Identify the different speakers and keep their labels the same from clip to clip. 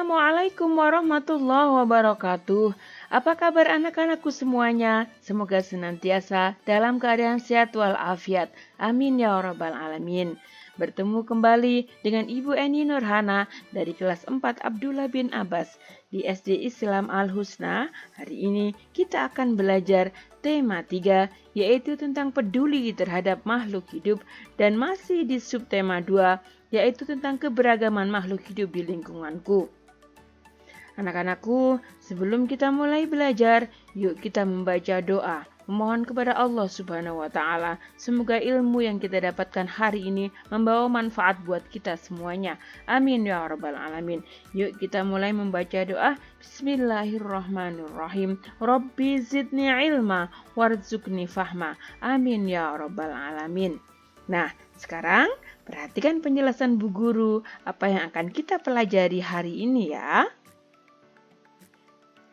Speaker 1: Assalamualaikum warahmatullahi wabarakatuh. Apa kabar anak-anakku semuanya? Semoga senantiasa dalam keadaan sehat walafiat. Amin ya rabbal alamin. Bertemu kembali dengan Ibu Eni Nurhana dari kelas 4 Abdullah bin Abbas di SD Islam Al-Husna. Hari ini kita akan belajar tema 3, yaitu tentang peduli terhadap makhluk hidup, dan masih di subtema 2, yaitu tentang keberagaman makhluk hidup di lingkunganku. Anak-anakku, sebelum kita mulai belajar, yuk kita membaca doa, memohon kepada Allah Subhanahu wa Ta'ala. Semoga ilmu yang kita dapatkan hari ini membawa manfaat buat kita semuanya. Amin ya rabbal alamin. Yuk kita mulai membaca doa. Bismillahirrahmanirrahim. Rabbi zidni ilma warzuqni fahma. Amin ya rabbal alamin. Nah, sekarang perhatikan penjelasan Bu Guru apa yang akan kita pelajari hari ini ya.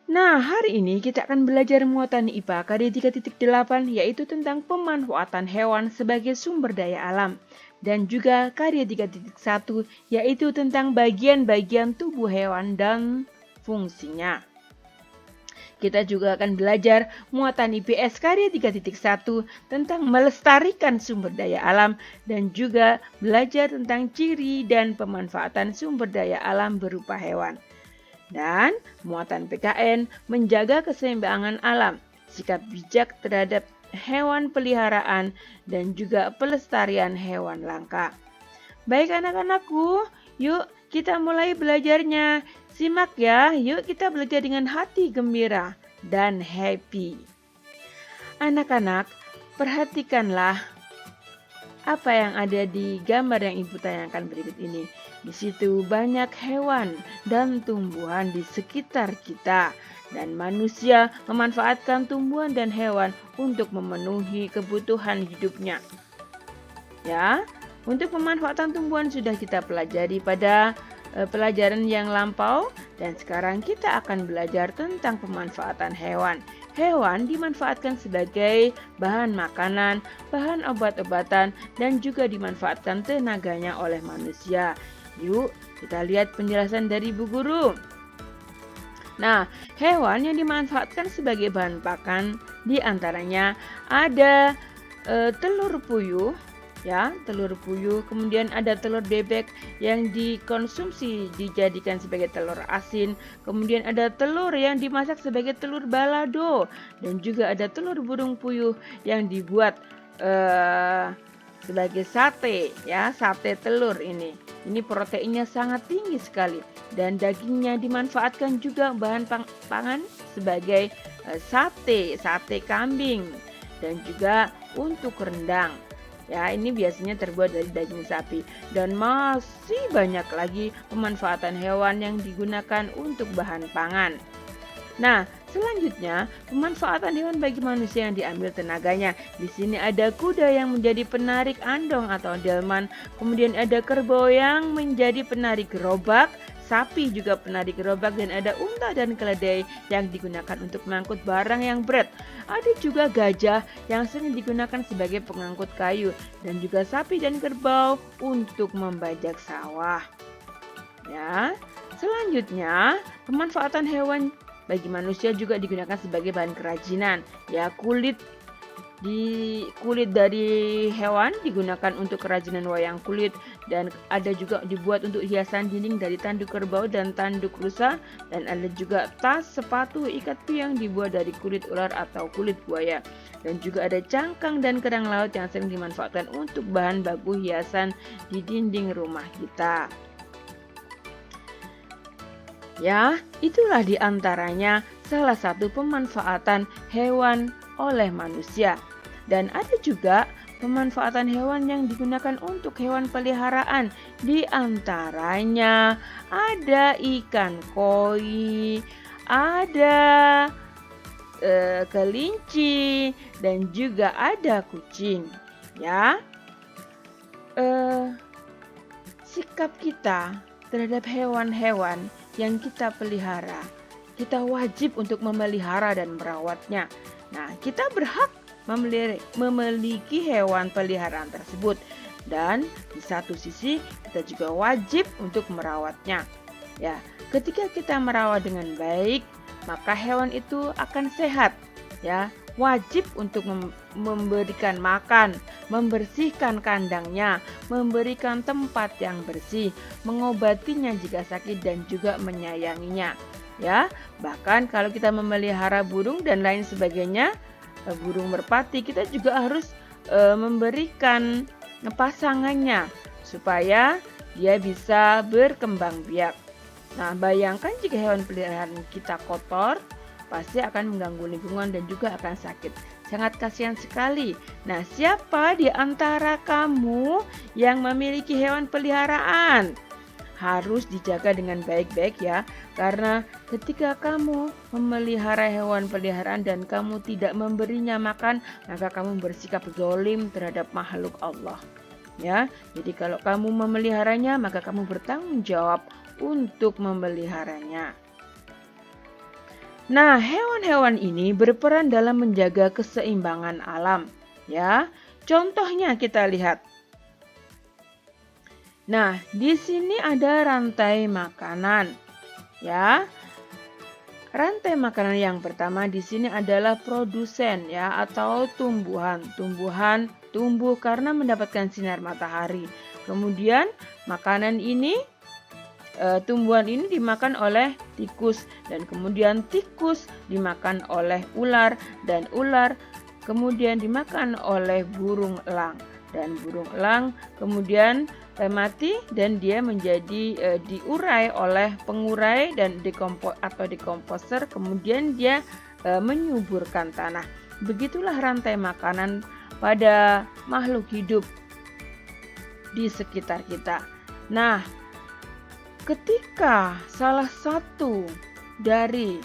Speaker 1: Nah, hari ini kita akan belajar muatan IPA KD 3.8, yaitu tentang pemanfaatan hewan sebagai sumber daya alam. Dan juga KD 3.1, yaitu tentang bagian-bagian tubuh hewan dan fungsinya. Kita juga akan belajar muatan IPS KD 3.1 tentang melestarikan sumber daya alam, dan juga belajar tentang ciri dan pemanfaatan sumber daya alam berupa hewan. Dan muatan PKN menjaga keseimbangan alam, sikap bijak terhadap hewan peliharaan, dan juga pelestarian hewan langka. Baik anak-anakku, yuk kita mulai belajarnya. Simak ya, yuk kita belajar dengan hati gembira dan happy. Anak-anak, perhatikanlah apa yang ada di gambar yang Ibu tayangkan berikut ini. Di situ banyak hewan dan tumbuhan di sekitar kita, dan manusia memanfaatkan tumbuhan dan hewan untuk memenuhi kebutuhan hidupnya. Ya, untuk pemanfaatan tumbuhan sudah kita pelajari pada pelajaran yang lampau, dan sekarang kita akan belajar tentang pemanfaatan hewan. Hewan dimanfaatkan sebagai bahan makanan, bahan obat-obatan, dan juga dimanfaatkan tenaganya oleh manusia. Yuk, kita lihat penjelasan dari Bu Guru. Nah, hewan yang dimanfaatkan sebagai bahan pakan diantaranya ada telur puyuh, ya, telur puyuh, kemudian ada telur bebek yang dikonsumsi dijadikan sebagai telur asin, kemudian ada telur yang dimasak sebagai telur balado, dan juga ada telur burung puyuh yang dibuat sebagai sate, ya, sate telur ini. Ini proteinnya sangat tinggi sekali, dan dagingnya dimanfaatkan juga bahan pangan sebagai sate kambing, dan juga untuk rendang. Ya, ini biasanya terbuat dari daging sapi, dan masih banyak lagi pemanfaatan hewan yang digunakan untuk bahan pangan. Nah, selanjutnya pemanfaatan hewan bagi manusia yang diambil tenaganya. Di sini ada kuda yang menjadi penarik andong atau delman, kemudian ada kerbau yang menjadi penarik gerobak, sapi juga penarik gerobak, dan ada unta dan keledai yang digunakan untuk mengangkut barang yang berat. Ada juga gajah yang sering digunakan sebagai pengangkut kayu, dan juga sapi dan kerbau untuk membajak sawah. Ya, selanjutnya pemanfaatan hewan bagi manusia juga digunakan sebagai bahan kerajinan. Ya, kulit dari hewan digunakan untuk kerajinan wayang kulit, dan ada juga dibuat untuk hiasan dinding dari tanduk kerbau dan tanduk rusa, dan ada juga tas, sepatu, ikat piyang dibuat dari kulit ular atau kulit buaya, dan juga ada cangkang dan kerang laut yang sering dimanfaatkan untuk bahan baku hiasan di dinding rumah kita. Ya, itulah diantaranya salah satu pemanfaatan hewan oleh manusia. Dan ada juga pemanfaatan hewan yang digunakan untuk hewan peliharaan. Di antaranya ada ikan koi, ada kelinci, dan juga ada kucing. Ya, sikap kita terhadap hewan-hewan yang kita pelihara, kita wajib untuk memelihara dan merawatnya. Nah, kita berhak memiliki hewan peliharaan tersebut, dan di satu sisi kita juga wajib untuk merawatnya. Ya, ketika kita merawat dengan baik, maka hewan itu akan sehat, ya. Wajib untuk memberikan makan, membersihkan kandangnya, memberikan tempat yang bersih, mengobatinya jika sakit dan juga menyayanginya, ya. Bahkan kalau kita memelihara burung dan lain sebagainya, burung merpati, kita juga harus memberikan pasangannya supaya dia bisa berkembang biak. Nah, bayangkan jika hewan peliharaan kita kotor, pasti akan mengganggu lingkungan dan juga akan sakit. Sangat kasihan sekali. Nah, siapa di antara kamu yang memiliki hewan peliharaan? Harus dijaga dengan baik-baik ya, karena ketika kamu memelihara hewan peliharaan dan kamu tidak memberinya makan, maka kamu bersikap zalim terhadap makhluk Allah. Ya, jadi kalau kamu memeliharanya, maka kamu bertanggung jawab untuk memeliharanya. Nah, hewan-hewan ini berperan dalam menjaga keseimbangan alam, ya. Contohnya kita lihat. Nah, di sini ada rantai makanan, ya. Rantai makanan yang pertama di sini adalah produsen, ya, atau tumbuhan. Tumbuhan tumbuh karena mendapatkan sinar matahari. Kemudian makanan ini tumbuhan ini dimakan oleh tikus dan kemudian tikus dimakan oleh ular dan ular kemudian dimakan oleh burung elang dan burung elang kemudian mati dan dia menjadi diurai oleh pengurai dan dekomposer kemudian dia menyuburkan tanah. Begitulah rantai makanan pada makhluk hidup di sekitar kita. Nah, ketika salah satu dari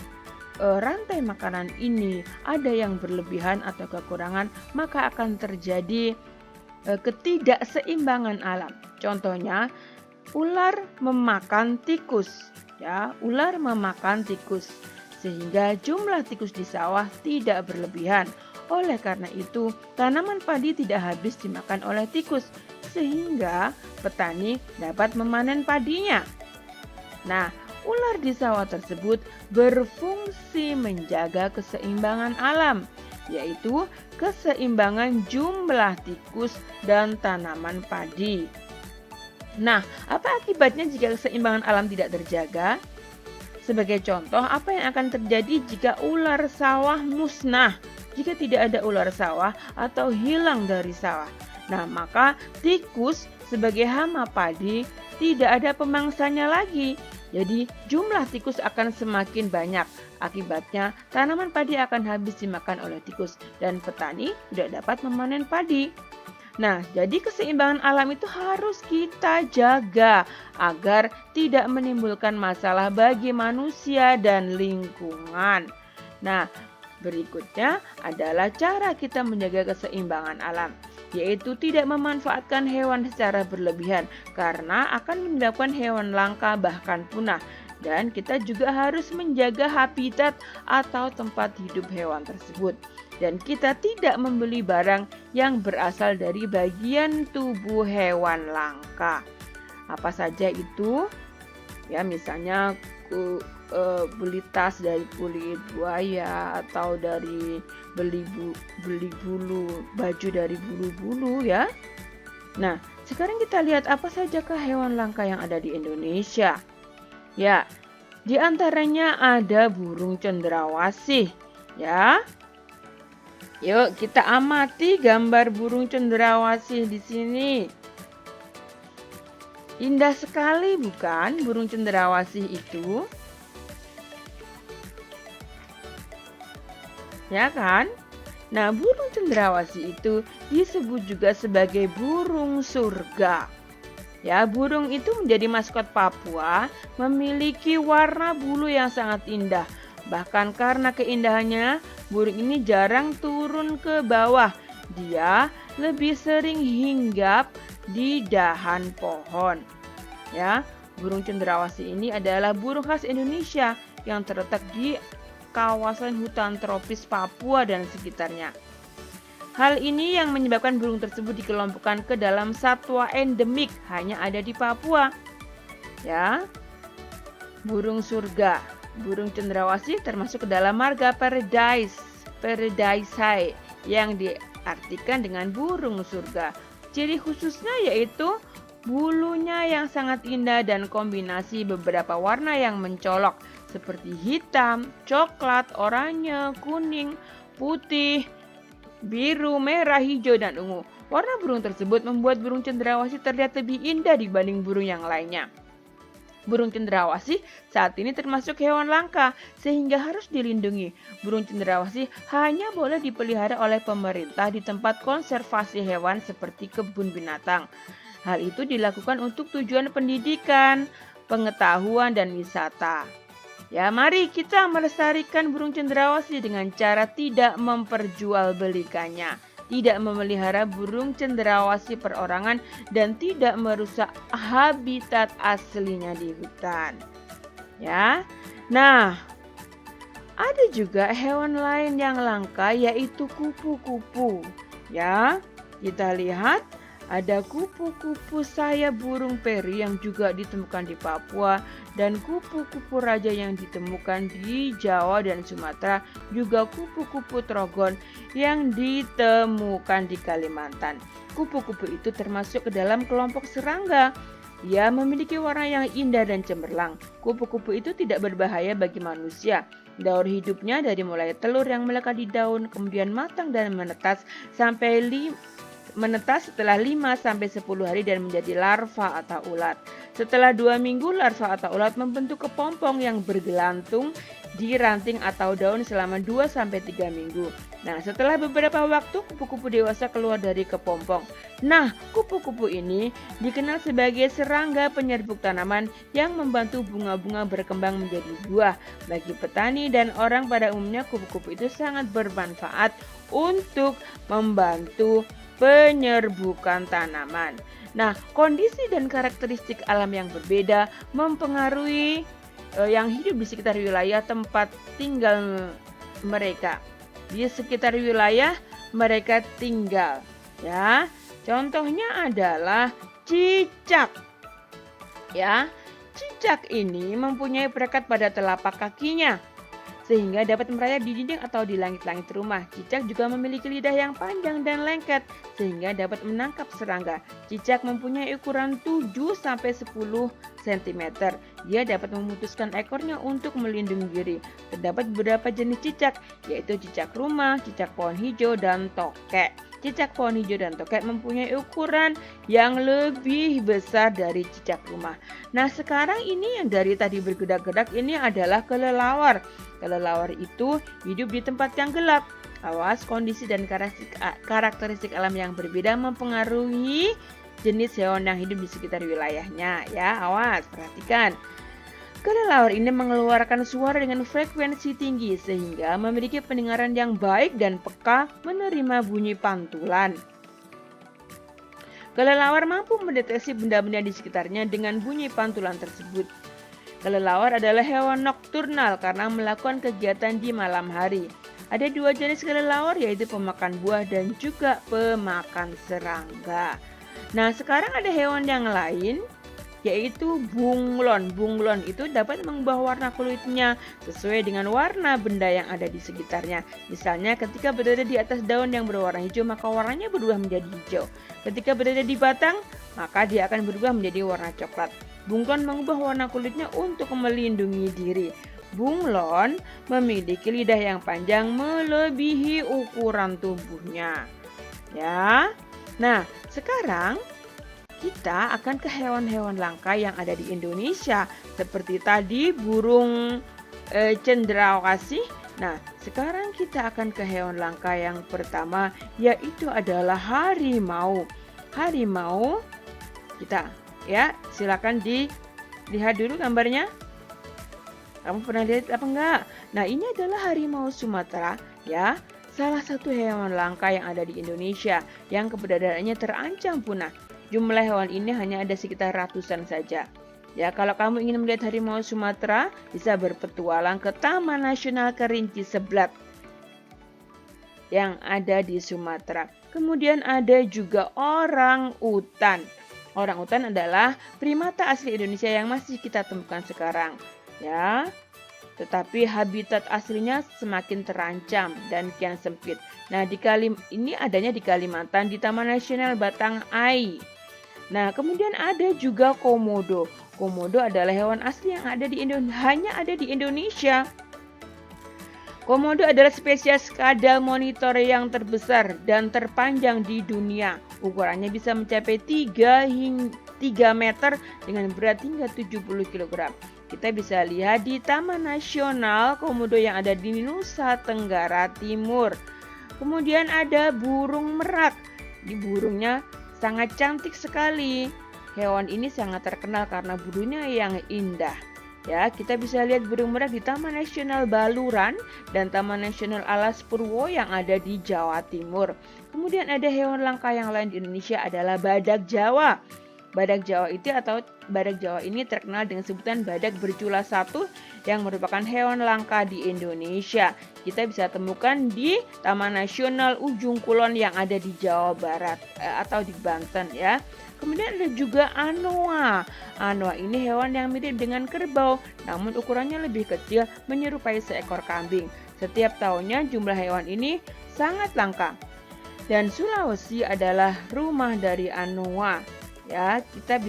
Speaker 1: rantai makanan ini ada yang berlebihan atau kekurangan, maka akan terjadi ketidakseimbangan alam. Contohnya, ular memakan tikus, ya, ular memakan tikus sehingga jumlah tikus di sawah tidak berlebihan. Oleh karena itu, tanaman padi tidak habis dimakan oleh tikus sehingga petani dapat memanen padinya. Nah, ular di sawah tersebut berfungsi menjaga keseimbangan alam, yaitu keseimbangan jumlah tikus dan tanaman padi. Nah, apa akibatnya jika keseimbangan alam tidak terjaga? Sebagai contoh, apa yang akan terjadi jika ular sawah musnah? Jika tidak ada ular sawah atau hilang dari sawah. Nah, maka tikus sebagai hama padi tidak ada pemangsanya lagi. Jadi jumlah tikus akan semakin banyak. Akibatnya tanaman padi akan habis dimakan oleh tikus dan petani tidak dapat memanen padi. Nah, jadi keseimbangan alam itu harus kita jaga agar tidak menimbulkan masalah bagi manusia dan lingkungan. Nah, berikutnya adalah cara kita menjaga keseimbangan alam, yaitu tidak memanfaatkan hewan secara berlebihan karena akan menyebabkan hewan langka bahkan punah. Dan kita juga harus menjaga habitat atau tempat hidup hewan tersebut. Dan kita tidak membeli barang yang berasal dari bagian tubuh hewan langka. Apa saja itu? Ya, misalnya beli tas dari kulit buaya atau dari beli bulu baju dari bulu-bulu ya. Nah, sekarang kita lihat apa sajakah hewan langka yang ada di Indonesia. Ya, di antaranya ada burung cendrawasih ya. Yuk kita amati gambar burung cendrawasih di sini. Indah sekali bukan burung cendrawasih itu? Ya kan? Nah, burung cendrawasih itu disebut juga sebagai burung surga. Ya, burung itu menjadi maskot Papua, memiliki warna bulu yang sangat indah. Bahkan karena keindahannya, burung ini jarang turun ke bawah. Dia lebih sering hinggap di dahan pohon. Ya, burung cendrawasih ini adalah burung khas Indonesia yang terletak di kawasan hutan tropis Papua dan sekitarnya. Hal ini yang menyebabkan burung tersebut dikelompokkan ke dalam satwa endemik hanya ada di Papua. Ya. burung surga. Burung cendrawasih termasuk ke dalam marga Paradisae yang diartikan dengan burung surga. Ciri khususnya yaitu bulunya yang sangat indah dan kombinasi beberapa warna yang mencolok seperti hitam, coklat, oranye, kuning, putih, biru, merah, hijau, dan ungu. Warna burung tersebut membuat burung cendrawasih terlihat lebih indah dibanding burung yang lainnya. Burung cendrawasih saat ini termasuk hewan langka sehingga harus dilindungi. Burung cendrawasih hanya boleh dipelihara oleh pemerintah di tempat konservasi hewan seperti kebun binatang. Hal itu dilakukan untuk tujuan pendidikan, pengetahuan, dan wisata. Ya, mari kita melestarikan burung cendrawasih dengan cara tidak memperjualbelikannya, tidak memelihara burung cendrawasih perorangan, dan tidak merusak habitat aslinya di hutan. Ya. Nah, ada juga hewan lain yang langka yaitu kupu-kupu. Ya, kita lihat ada kupu-kupu sayap burung peri yang juga ditemukan di Papua dan kupu-kupu raja yang ditemukan di Jawa dan Sumatera, juga kupu-kupu trogon yang ditemukan di Kalimantan. Kupu-kupu itu termasuk ke dalam kelompok serangga. Ia memiliki warna yang indah dan cemerlang. Kupu-kupu itu tidak berbahaya bagi manusia. Daur hidupnya dari mulai telur yang melekat di daun, kemudian matang dan menetas setelah 5-10 hari dan menjadi larva atau ulat. Setelah 2 minggu, larva atau ulat membentuk kepompong yang bergelantung di ranting atau daun selama 2-3 minggu. Nah, setelah beberapa waktu, kupu-kupu dewasa keluar dari kepompong. Nah, kupu-kupu ini dikenal sebagai serangga penyerbuk tanaman yang membantu bunga-bunga berkembang menjadi buah. Bagi petani dan orang pada umumnya, kupu-kupu itu sangat bermanfaat untuk membantu penyerbukan tanaman. Nah, kondisi dan karakteristik alam yang berbeda mempengaruhi yang hidup di sekitar wilayah tempat tinggal mereka. Di sekitar wilayah mereka tinggal, ya. Contohnya adalah cicak. Ya, cicak ini mempunyai perekat pada telapak kakinya sehingga dapat merayap di dinding atau di langit-langit rumah. Cicak juga memiliki lidah yang panjang dan lengket sehingga dapat menangkap serangga. Cicak mempunyai ukuran 7-10 cm. Dia dapat memutuskan ekornya untuk melindungi diri. Terdapat beberapa jenis cicak, yaitu cicak rumah, cicak pohon hijau, dan tokek. Cicak pohon hijau dan tokek mempunyai ukuran yang lebih besar dari cicak rumah. Nah, sekarang ini yang dari tadi bergedak-gedak ini adalah kelelawar. Kelelawar itu hidup di tempat yang gelap. Awas, kondisi dan karakteristik alam yang berbeda mempengaruhi jenis hewan yang hidup di sekitar wilayahnya. Ya, awas, perhatikan. Kelelawar ini mengeluarkan suara dengan frekuensi tinggi sehingga memiliki pendengaran yang baik dan peka menerima bunyi pantulan. Kelelawar mampu mendeteksi benda-benda di sekitarnya dengan bunyi pantulan tersebut. Kelelawar adalah hewan nokturnal karena melakukan kegiatan di malam hari. Ada 2 jenis kelelawar, yaitu pemakan buah dan juga pemakan serangga. Nah, sekarang ada hewan yang lain, yaitu bunglon. Bunglon itu dapat mengubah warna kulitnya sesuai dengan warna benda yang ada di sekitarnya. Misalnya ketika berada di atas daun yang berwarna hijau, maka warnanya berubah menjadi hijau. Ketika berada di batang, maka dia akan berubah menjadi warna coklat. Bunglon mengubah warna kulitnya untuk melindungi diri. Bunglon memiliki lidah yang panjang melebihi ukuran tubuhnya. Ya. Nah, sekarang kita akan ke hewan-hewan langka yang ada di Indonesia. Seperti tadi burung cendrawasih. Nah, sekarang kita akan ke hewan langka yang pertama, yaitu adalah harimau. Harimau, kita ya, silakan dilihat dulu gambarnya. Kamu pernah lihat apa enggak? Nah, ini adalah harimau Sumatera, ya. Salah satu hewan langka yang ada di Indonesia yang keberadaannya terancam punah. Jumlah hewan ini hanya ada sekitar ratusan saja. Ya, kalau kamu ingin melihat harimau Sumatera, bisa berpetualang ke Taman Nasional Kerinci Seblat yang ada di Sumatera. Kemudian ada juga orang utan. Orang utan adalah primata asli Indonesia yang masih kita temukan sekarang. ya. Tetapi habitat aslinya semakin terancam dan kian sempit. Nah, ini adanya di Kalimantan di Taman Nasional Batang Ai. Nah, kemudian ada juga komodo. Komodo adalah hewan asli yang hanya ada di Indonesia. Komodo adalah spesies kadal monitor yang terbesar dan terpanjang di dunia. Ukurannya bisa mencapai 3 meter dengan berat hingga 70 kg. Kita bisa lihat di Taman Nasional Komodo yang ada di Nusa Tenggara Timur. Kemudian ada burung merak. Di burungnya sangat cantik sekali. Hewan ini sangat terkenal karena bulunya yang indah. Ya, kita bisa lihat burung merak di Taman Nasional Baluran dan Taman Nasional Alas Purwo yang ada di Jawa Timur. Kemudian ada hewan langka yang lain di Indonesia adalah badak Jawa. Badak Jawa ini terkenal dengan sebutan badak bercula satu yang merupakan hewan langka di Indonesia. Kita bisa temukan di Taman Nasional Ujung Kulon yang ada di Jawa Barat atau di Banten ya. Kemudian ada juga anoa. Anoa ini hewan yang mirip dengan kerbau, namun ukurannya lebih kecil menyerupai seekor kambing. Setiap tahunnya jumlah hewan ini sangat langka. Dan Sulawesi adalah rumah dari anoa. Ya, kita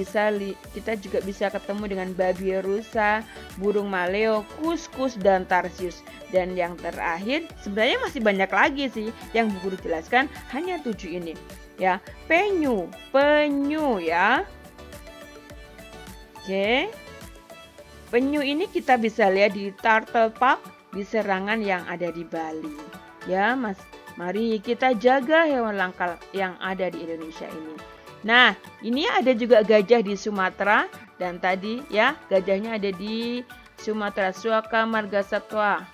Speaker 1: juga bisa ketemu dengan babi rusa, burung maleo, kuskus dan tarsius. Dan yang terakhir, sebenarnya masih banyak lagi sih yang Bu Guru jelaskan, hanya 7 ini. Ya, penyu ya. Oke. Penyu ini kita bisa lihat di Turtle Park di Serangan yang ada di Bali. Ya, mari kita jaga hewan langka yang ada di Indonesia ini. Nah, ini ada juga gajah di Sumatera dan tadi ya gajahnya ada di Sumatera, Suaka Marga Satwa.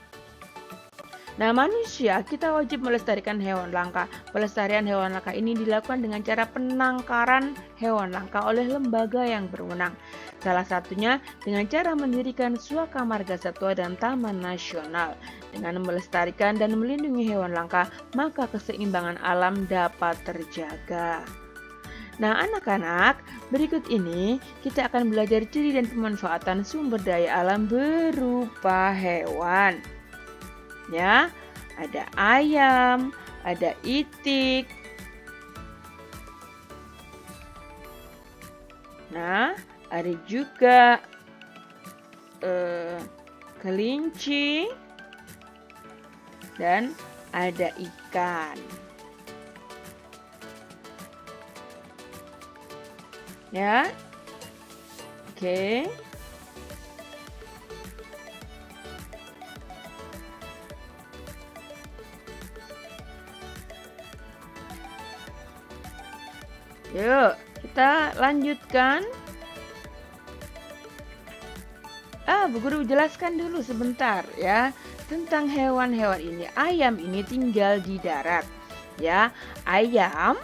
Speaker 1: Nah, manusia kita wajib melestarikan hewan langka. Pelestarian hewan langka ini dilakukan dengan cara penangkaran hewan langka oleh lembaga yang berwenang. Salah satunya dengan cara mendirikan Suaka Marga Satwa dan Taman Nasional. Dengan melestarikan dan melindungi hewan langka, maka keseimbangan alam dapat terjaga. Nah, anak-anak, berikut ini kita akan belajar ciri dan pemanfaatan sumber daya alam berupa hewan. Ya, ada ayam, ada itik. Nah, ada juga kelinci dan ada ikan. Ya, oke. Yuk, kita lanjutkan. Bu Guru jelaskan dulu sebentar ya tentang hewan-hewan ini. Ayam ini tinggal di darat. Ya, ayam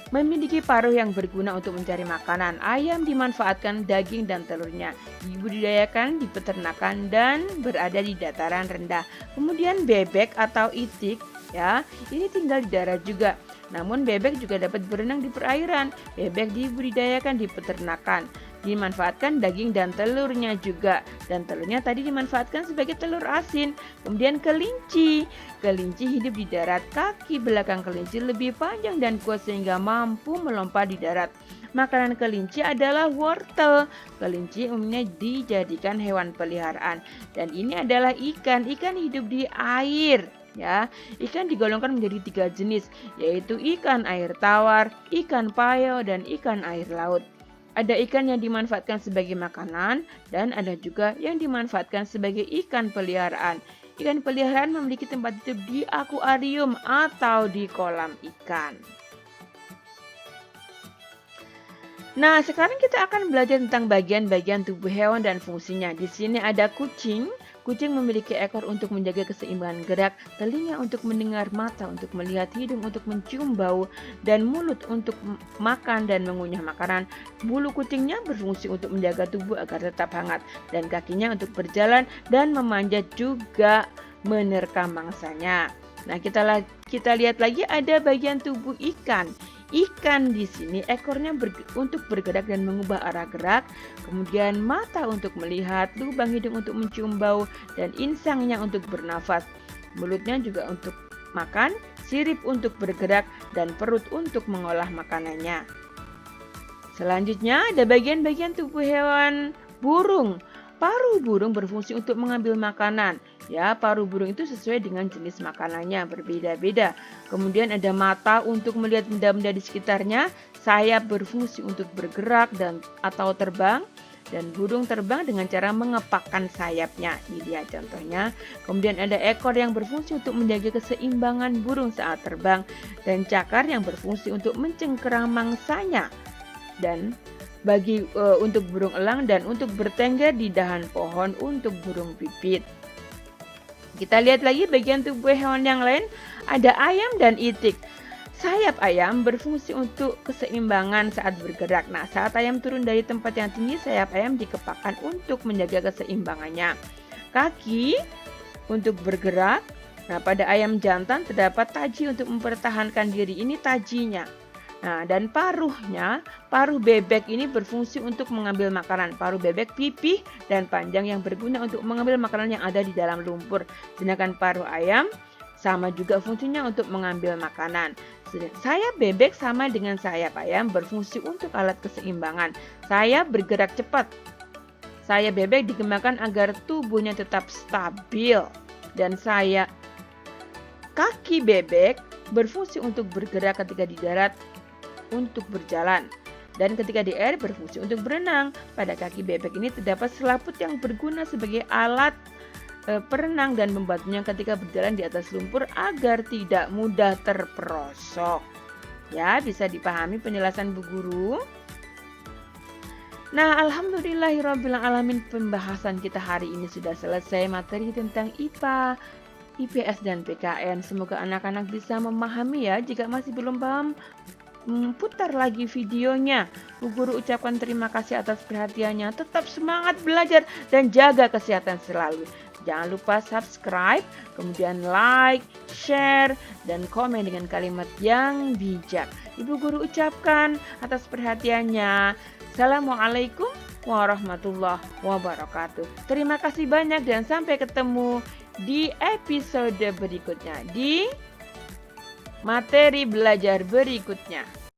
Speaker 1: memiliki paruh yang berguna untuk mencari makanan. Ayam dimanfaatkan daging dan telurnya, dibudidayakan di peternakan dan berada di dataran rendah. Kemudian bebek atau itik, ya, ini tinggal di darat juga. Namun bebek juga dapat berenang di perairan. Bebek dibudidayakan di peternakan, dimanfaatkan daging dan telurnya juga. Dan telurnya tadi dimanfaatkan sebagai telur asin. Kemudian kelinci hidup di darat. Kaki belakang kelinci lebih panjang dan kuat sehingga mampu melompat di darat. Makanan kelinci adalah wortel. Kelinci umumnya dijadikan hewan peliharaan. Dan ini adalah ikan. Ikan hidup di air. Ya, ikan digolongkan menjadi 3 jenis, yaitu ikan air tawar, ikan payo, dan ikan air laut. Ada ikan yang dimanfaatkan sebagai makanan dan ada juga yang dimanfaatkan sebagai ikan peliharaan. Ikan peliharaan memiliki tempat hidup di akuarium atau di kolam ikan. Nah, sekarang kita akan belajar tentang bagian-bagian tubuh hewan dan fungsinya. Di sini ada kucing. Kucing memiliki ekor untuk menjaga keseimbangan gerak, telinga untuk mendengar, mata untuk melihat, hidung untuk mencium bau, dan mulut untuk makan dan mengunyah makanan. Bulu kucingnya berfungsi untuk menjaga tubuh agar tetap hangat, dan kakinya untuk berjalan dan memanjat juga menerkam mangsanya. Nah, kita lihat lagi ada bagian tubuh ikan. Ikan di sini ekornya untuk bergerak dan mengubah arah gerak, kemudian mata untuk melihat, lubang hidung untuk mencium bau, dan insangnya untuk bernafas. Mulutnya juga untuk makan, sirip untuk bergerak, dan perut untuk mengolah makanannya. Selanjutnya ada bagian-bagian tubuh hewan burung. Paruh burung berfungsi untuk mengambil makanan. Ya, paruh burung itu sesuai dengan jenis makanannya, berbeda-beda. Kemudian ada mata untuk melihat benda-benda di sekitarnya, sayap berfungsi untuk bergerak dan atau terbang, dan burung terbang dengan cara mengepakkan sayapnya. Ini dia contohnya. Kemudian ada ekor yang berfungsi untuk menjaga keseimbangan burung saat terbang, dan cakar yang berfungsi untuk mencengkeram mangsanya. Dan untuk burung elang dan untuk bertengger di dahan pohon untuk burung pipit. Kita lihat lagi bagian tubuh hewan yang lain, ada ayam dan itik. Sayap ayam berfungsi untuk keseimbangan saat bergerak. Nah, saat ayam turun dari tempat yang tinggi, sayap ayam dikepakkan untuk menjaga keseimbangannya. Kaki untuk bergerak. Nah, pada ayam jantan terdapat taji untuk mempertahankan diri. Ini tajinya. Nah, dan paruh bebek ini berfungsi untuk mengambil makanan. Paruh bebek pipih dan panjang yang berguna untuk mengambil makanan yang ada di dalam lumpur. Sedangkan paruh ayam sama juga fungsinya untuk mengambil makanan. Sayap bebek sama dengan sayap ayam berfungsi untuk alat keseimbangan. Sayap bergerak cepat. Sayap bebek dikembangkan agar tubuhnya tetap stabil. Dan kaki bebek berfungsi untuk bergerak ketika di darat untuk berjalan, dan ketika di air berfungsi untuk berenang. Pada kaki bebek ini terdapat selaput yang berguna sebagai alat perenang dan membantunya ketika berjalan di atas lumpur agar tidak mudah terperosok. Ya, bisa dipahami penjelasan Bu Guru? Nah, alhamdulillahirabbil alamin, pembahasan kita hari ini sudah selesai materi tentang IPA, IPS dan PKN. Semoga anak-anak bisa memahami ya. Jika masih belum paham, putar lagi videonya. Bu Guru ucapkan terima kasih atas perhatiannya. Tetap semangat belajar dan jaga kesehatan selalu. Jangan lupa subscribe, kemudian like, share, dan komen dengan kalimat yang bijak. Ibu Guru ucapkan atas perhatiannya. Assalamualaikum warahmatullahi wabarakatuh. Terima kasih banyak dan sampai ketemu di episode berikutnya, di materi belajar berikutnya.